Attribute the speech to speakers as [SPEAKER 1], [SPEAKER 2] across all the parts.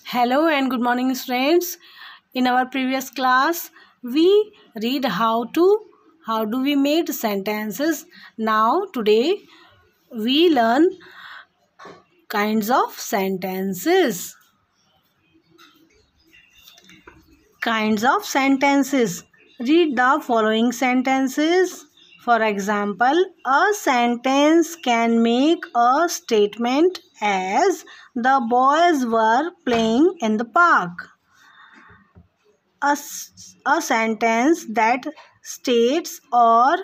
[SPEAKER 1] Hello and good morning students. In our previous class we read how do we make sentences. Now today we learn kinds of sentences. Kinds of sentences. Read the following sentences. For example, a sentence can make a statement as the boys were playing in the park. A sentence that states or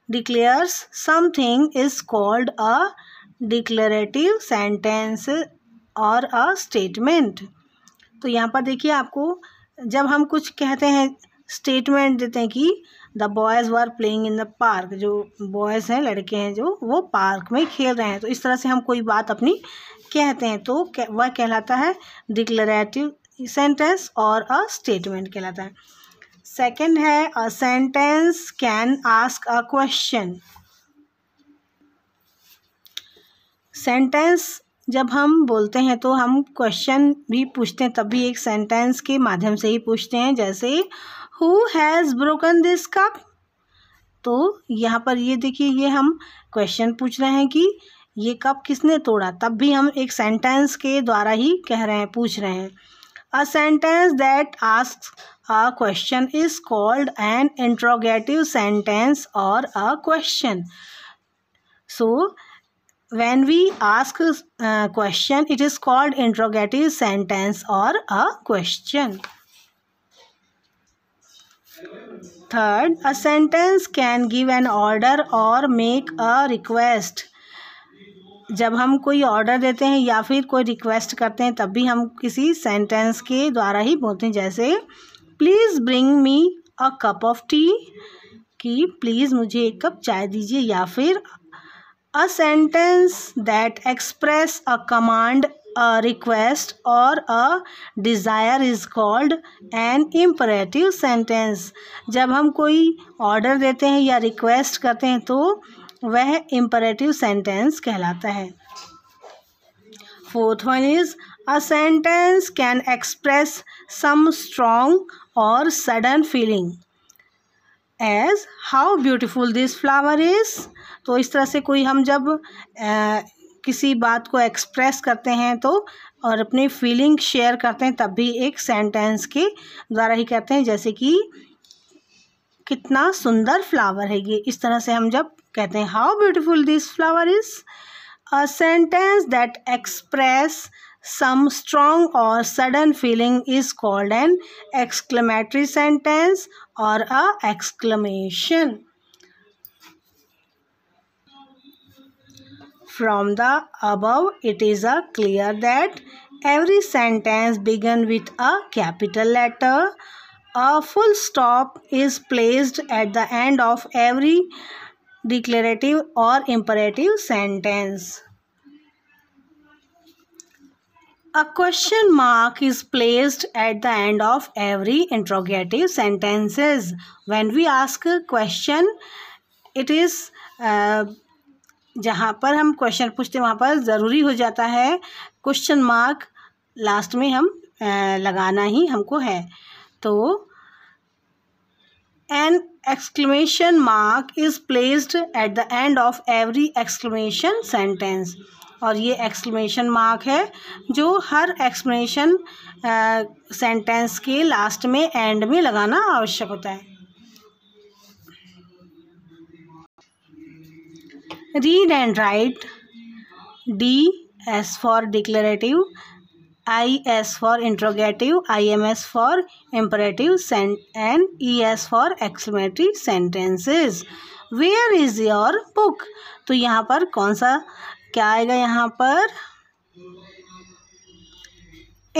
[SPEAKER 1] declares something is called a declarative sentence और a statement. तो यहाँ पर देखिए, आपको जब हम कुछ कहते हैं, स्टेटमेंट देते हैं कि the boys were playing in the park, जो बॉयज़ हैं, लड़के हैं जो, वो पार्क में खेल रहे हैं, तो इस तरह से हम कोई बात अपनी कहते हैं तो वह कहलाता है डिक्लेरेटिव सेंटेंस और अ स्टेटमेंट कहलाता है. सेकंड है अ sentence can ask a question. Sentence जब हम बोलते हैं तो हम क्वेश्चन भी पूछते हैं, तब भी एक सेंटेंस के माध्यम से ही पूछते हैं. जैसे who has broken this cup. तो यहाँ पर ये देखिए, ये हम क्वेश्चन पूछ रहे हैं कि ये कप किसने तोड़ा, तब भी हम एक सेंटेंस के द्वारा ही कह रहे हैं, पूछ रहे हैं. A sentence that asks a question is called an interrogative sentence or a question. So, when we ask a question, it is called interrogative sentence or a question. Third, a sentence can give an order or make a request. जब हम कोई order देते हैं या फिर कोई request करते हैं, तब भी हम किसी सेंटेंस के द्वारा ही बोलते हैं. जैसे please bring me a cup of tea, कि प्लीज़ मुझे एक कप चाय दीजिए. या फिर a sentence that express a command, a request और a desire is called an imperative sentence. जब हम कोई ऑर्डर देते हैं या रिक्वेस्ट करते हैं तो वह इम्परेटिव सेंटेंस कहलाता है. Fourth one is a sentence can express some strong और sudden feeling as how beautiful this flower is. तो इस तरह से कोई हम जब किसी बात को एक्सप्रेस करते हैं तो और अपनी फीलिंग शेयर करते हैं, तब भी एक सेंटेंस के द्वारा ही कहते हैं. जैसे कि कितना सुंदर फ्लावर है ये, इस तरह से हम जब कहते हैं how beautiful this flower is. A sentence that express some strong और sudden feeling is called an exclamatory sentence और a exclamation. From the above, it is clear that every sentence begins with a capital letter. A full stop is placed at the end of every declarative or imperative sentence. A question mark is placed at the end of every interrogative sentences. When we ask a question, it is जहाँ पर हम question पूछते हैं वहाँ पर ज़रूरी हो जाता है क्वेश्चन मार्क लास्ट में हम लगाना ही हमको है. तो an exclamation mark is placed at the end of every exclamation sentence. और ये एक्सक्लेमेशन मार्क है जो हर एक्सक्लेमेशन सेंटेंस के लास्ट में, एंड में लगाना आवश्यक होता है. Read and write. D as for declarative, I as for interrogative, IM as for imperative, and E as for exclamatory sentences. Where is your book? तो यहाँ पर कौन सा क्या आएगा? यहाँ पर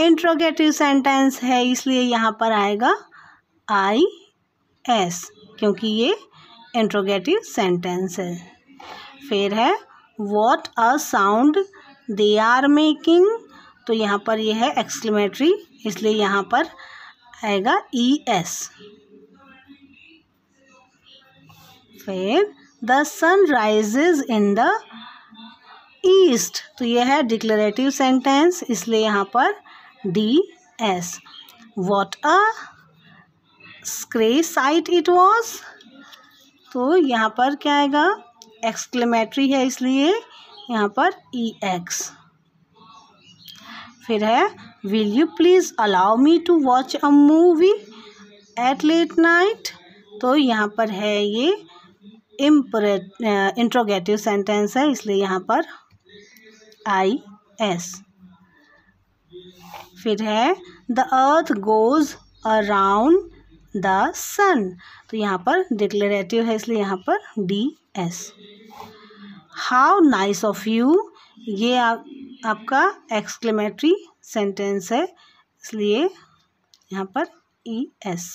[SPEAKER 1] इंट्रोगेटिव सेंटेंस है, इसलिए यहाँ पर आएगा IS, क्योंकि ये इंट्रोगेटिव सेंटेंस है. फिर है what a sound they are making. तो यहाँ पर ये है एक्सक्लेमेटरी, इसलिए यहाँ पर आएगा ES. फिर the sun rises in the east. तो ये है डिक्लेरेटिव सेंटेंस, इसलिए यहाँ पर DS. What a scary sight it was. तो यहाँ पर क्या आएगा, एक्सक्लेमेटरी है इसलिए यहाँ पर EX. फिर है will you please allow me to watch a movie at late night. तो यहाँ पर है ये इंट्रोगेटिव सेंटेंस है इसलिए यहाँ पर IS. फिर है the earth goes around the sun. तो यहाँ पर डिक्लेरेटिव है इसलिए यहाँ पर DS. How nice of you, ये आपका एक्सक्लेमेटरी सेंटेंस है इसलिए यहाँ पर ES.